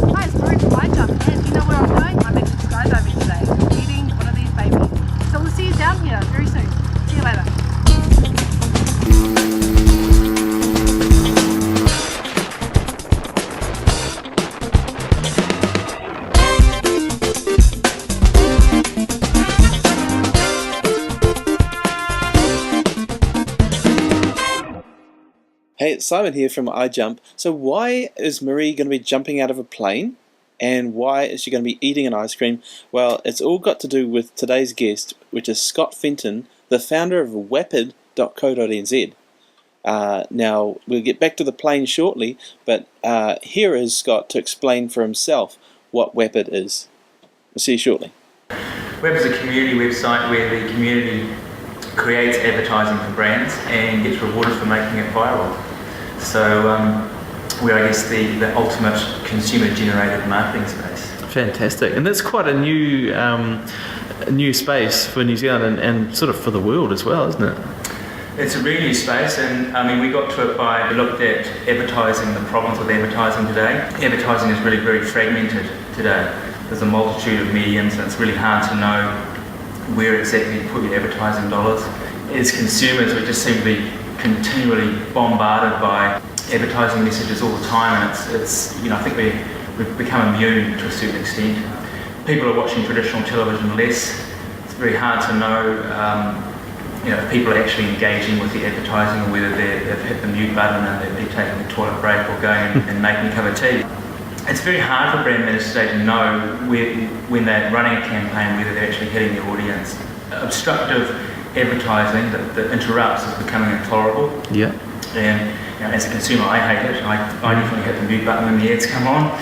Hi, it's Marie from iJump, and you know where I'm going? I'm actually skydiving today, eating one of these babies. So we'll see you down here very soon. See you later. Hey, it's Simon here from iJump. So why is Marie going to be jumping out of a plane? And why is she going to be eating an ice cream? Well, it's all got to do with today's guest, which is Scott Fenton, the founder of Wapid.co.nz. Now, we'll get back to the plane shortly, but here is Scott to explain for himself what Wapid is. We'll see you shortly. Wapid is a community website where the community creates advertising for brands and gets rewarded for making it viral. So we're, I guess, the ultimate consumer-generated marketing space. Fantastic, and that's quite a new space for New Zealand and sort of for the world as well, isn't it? It's a really new space, and I mean, we got to it by we looked at advertising, the problems with advertising today. Advertising is really very fragmented today. There's a multitude of mediums, and it's really hard to know where exactly to put your advertising dollars. As consumers, we just seem to be continually bombarded by advertising messages all the time, and it's you know, I think we've become immune to a certain extent. People are watching traditional television less. It's very hard to know you know, if people are actually engaging with the advertising, or whether they've hit the mute button and they're taking a toilet break or going and making a cup of tea. It's very hard for brand managers today to know when they're running a campaign whether they're actually hitting the audience. Obstructive advertising that interrupts is becoming intolerable. Yeah. And you know, as a consumer, I hate it. I definitely hit the mute button when the ads come on.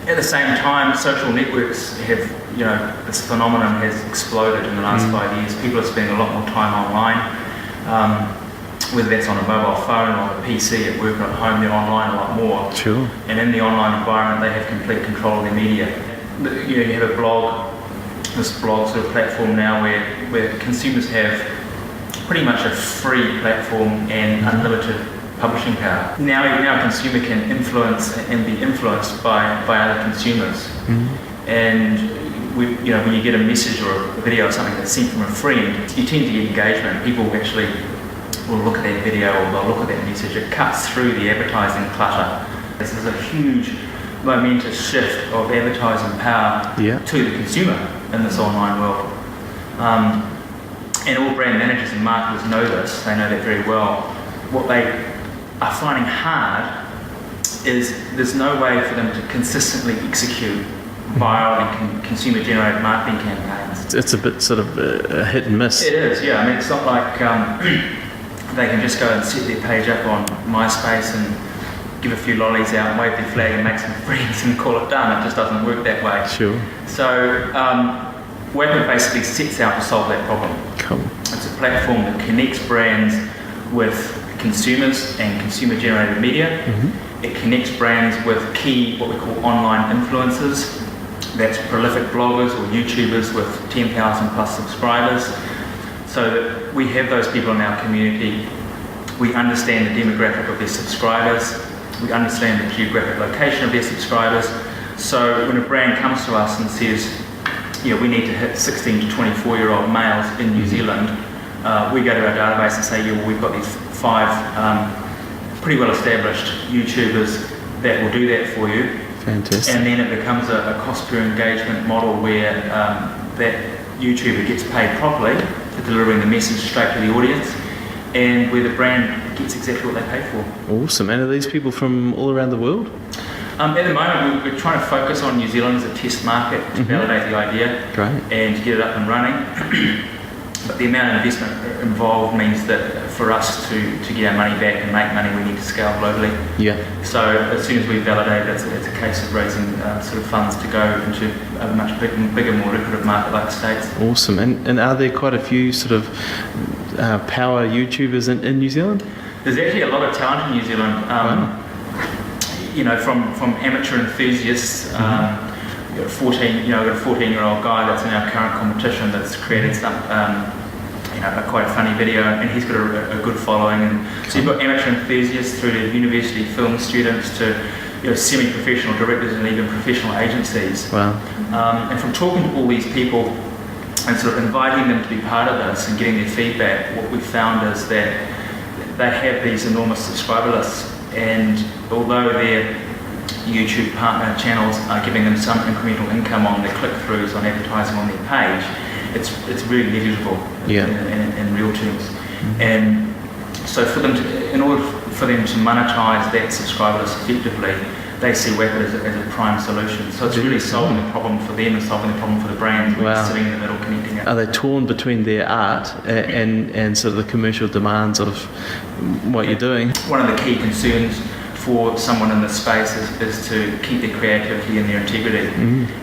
At the same time, social networks have, you know, this phenomenon has exploded in the last 5 years. People are spending a lot more time online. Whether that's on a mobile phone or a PC at work or at home, they're online a lot more. Sure. And in the online environment, they have complete control of their media. You know, you have a blog, this blog sort of platform now where consumers have pretty much a free platform and unlimited publishing power. Now a consumer can influence and be influenced by other consumers. And you know, when you get a message or a video or something that's sent from a friend, you tend to get engagement. People actually will look at that video or they'll look at that message. It cuts through the advertising clutter. This is a huge momentous shift of advertising power to the consumer in this online world. And all brand managers and marketers know this, they know that very well. What they are finding hard is there's no way for them to consistently execute viral and consumer-generated marketing campaigns. It's a bit sort of a hit and miss. It is, yeah. I mean, it's not like they can just go and set their page up on MySpace and give a few lollies out, wave their flag and make some friends and call it done. It just doesn't work that way. Sure. So Wapid basically sets out to solve that problem. Cool. It's a platform that connects brands with consumers and consumer-generated media. It connects brands with key, what we call online influencers. That's prolific bloggers or YouTubers with 10,000 plus subscribers. So that we have those people in our community. We understand the demographic of their subscribers. We understand the geographic location of their subscribers. So when a brand comes to us and says, you know, we need to hit 16 to 24-year-old males in New Zealand, we go to our database and say, yeah, well, we've got these 5 pretty well-established YouTubers that will do that for you. Fantastic. And then it becomes a cost per engagement model where that YouTuber gets paid properly for delivering the message straight to the audience, and where the brand gets exactly what they pay for. Awesome. And are these people from all around the world? At the moment, we're trying to focus on New Zealand as a test market to validate the idea. Great. And to get it up and running. But the amount of investment involved means that for us to get our money back and make money, we need to scale globally. Yeah. So as soon as we validate it, it's a case of raising sort of funds to go into a much bigger, more lucrative market like the States. Awesome. And are there quite a few sort of power YouTubers in New Zealand? There's actually a lot of talent in New Zealand. Wow. You know, from amateur enthusiasts. We've got a 14-year-old guy that's in our current competition that's created some, quite a funny video, and he's got a good following. And so you've got amateur enthusiasts through to university film students to semi-professional directors and even professional agencies. Wow. And from talking to all these people and sort of inviting them to be part of this and getting their feedback, what we've found is that they have these enormous subscriber lists, and although their YouTube partner channels are giving them some incremental income on their click-throughs on advertising on their page, it's really negligible in real terms. And so in order for them to monetize that subscriber list effectively, they see Wapid as a prime solution. So it's really solving the problem for them and solving the problem for the brands. We're just sitting in the middle, connecting it. Are they torn between their art and sort of the commercial demands of what you're doing? One of the key concerns for someone in this space is to keep their creativity and their integrity.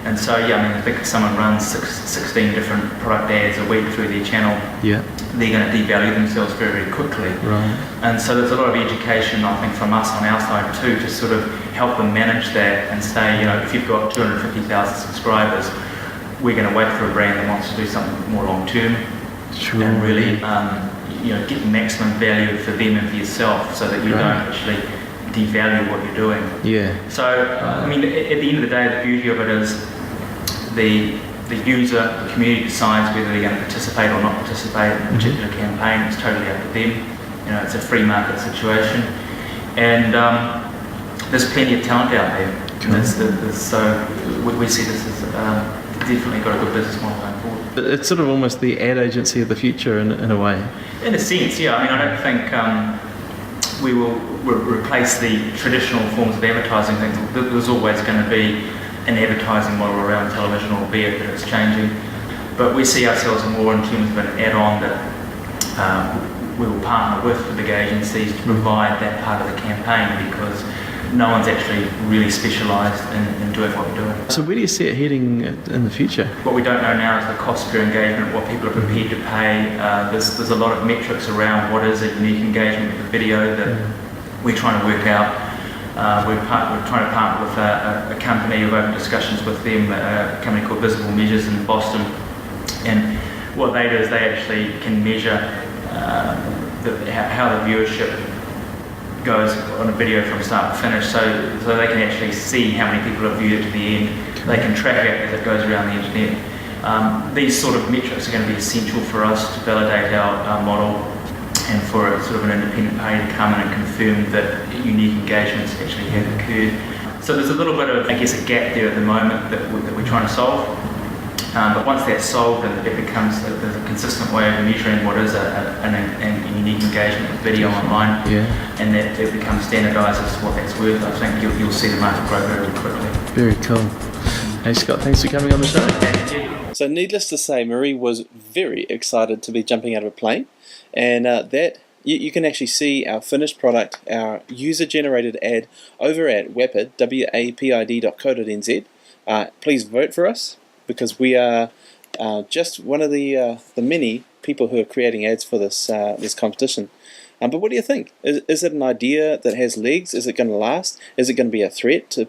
And so, I think if someone runs 16 different product ads a week through their channel, they're going to devalue themselves very, very quickly. Right. And so there's a lot of education, I think, from us on our side too, to sort of help them manage that and say, if you've got 250,000 subscribers, we're going to wait for a brand that wants to do something more long term and really get maximum value for them and for yourself, so that you don't actually devalue what you're doing. So, at the end of the day, the beauty of it is the user, the community decides whether they're going to participate or not participate in a particular campaign. It's totally up to them. It's a free market situation, and there's plenty of talent out there. So we see this as definitely got a good business model going forward. It's sort of almost the ad agency of the future in a way. In a sense, I don't think we will replace the traditional forms of advertising. There's always going to be an advertising model around television, albeit that it's changing. But we see ourselves more in terms of an add-on that we will partner with the big agencies to provide that part of the campaign, because no one's actually really specialised in doing what we're doing. So where do you see it heading in the future? What we don't know now is the cost per engagement, what people are prepared to pay. There's a lot of metrics around what is a unique engagement with a video that we're trying to work out. We're trying to partner with a company. We've opened discussions with them, a company called Visible Measures in Boston. And what they do is they actually can measure how the viewership goes on a video from start to finish, so they can actually see how many people have viewed it to the end. They can track it as it goes around the internet. These sort of metrics are going to be essential for us to validate our model, and for a sort of an independent party to come in and confirm that unique engagements actually have occurred. So there's a little bit of, a gap there at the moment that we're trying to solve. But once that's solved and it becomes there's a consistent way of measuring what is a unique engagement with video online, and that it becomes standardised as to what that's worth, I think you'll see the market grow very quickly. Very cool. Hey Scott, thanks for coming on the show. Thank you. So needless to say, Marie was very excited to be jumping out of a plane, and that you can actually see our finished product, our user-generated ad, over at Wapid, wapid.co.nz. Please vote for us, because we are just one of the many people who are creating ads for this competition. But what do you think? Is it an idea that has legs? Is it going to last? Is it going to be a threat to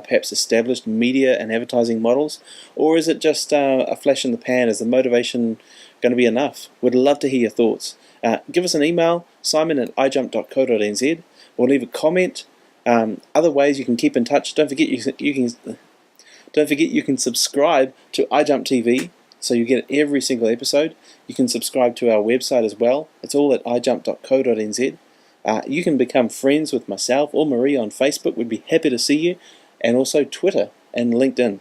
perhaps established media and advertising models? Or is it just a flash in the pan? Is the motivation going to be enough? We'd love to hear your thoughts. Give us an email, simon@ijump.co.nz, or leave a comment. Other ways you can keep in touch. Don't forget you can subscribe to iJumpTV, so you get every single episode. You can subscribe to our website as well. It's all at iJump.co.nz. You can become friends with myself or Marie on Facebook. We'd be happy to see you. And also Twitter and LinkedIn.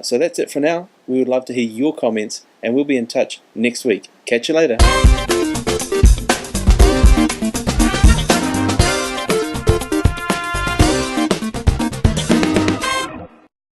So that's it for now. We would love to hear your comments, and we'll be in touch next week. Catch you later.